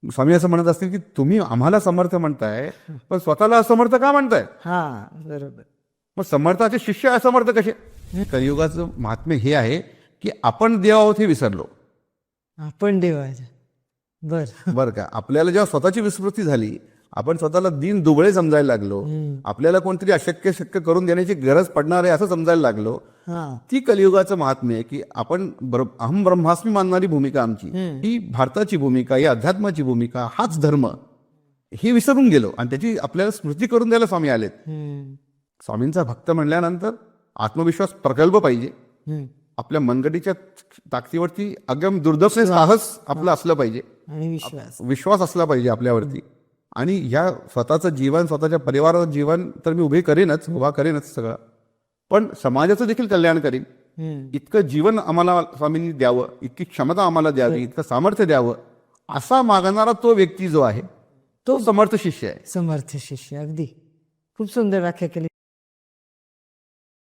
स्वामी असं म्हणत असतील की तुम्ही आम्हाला समर्थ म्हणताय पण स्वतःला असमर्थ का म्हणताय? हा बरोबर. मग समर्थाचे शिष्य असमर्थ कसे? कलियुगाचं महात्म्य हे आहे की आपण देव आहोत हे विसरलो. आपण देवाच्या बर. बरं का, आपल्याला जेव्हा स्वतःची विस्मृती झाली, आपण स्वतःला दीन दुबळे समजायला लागलो, आपल्याला कोणतरी अशक्य शक्य करून देण्याची गरज पडणार आहे असं समजायला लागलो, हा ती कलियुगाचं महात्म्य आहे की आपण अहम ब्रह्मास्मी मानणारी भूमिका आमची, ही भारताची भूमिका, ही अध्यात्माची भूमिका, हाच धर्म, हे विसरून गेलो आणि त्याची आपल्याला स्मृती करून द्यायला स्वामी आलेत. स्वामींचा भक्त म्हणल्यानंतर आत्मविश्वास प्रगल्भ पाहिजे, आपल्या मनगटीच्या ताकदीवरती अगम दुर्दर्श साहस आपलं असलं पाहिजे, आणि विश्वास. विश्वास असला पाहिजे आपल्यावरती. आणि ह्या स्वतःचं जीवन, स्वतःच्या परिवाराचं जीवन तर मी उभा करेनच सगळं, पण समाजाचं देखील कल्याण करीन. इतकं जीवन आम्हाला स्वामींनी द्यावं, इतकी क्षमता आम्हाला द्यावी, इतकं सामर्थ्य द्यावं, असा मागणारा तो व्यक्ती जो आहे तो समर्थ शिष्य आहे. समर्थ शिष्य. अगदी खूप सुंदर व्याख्या केली.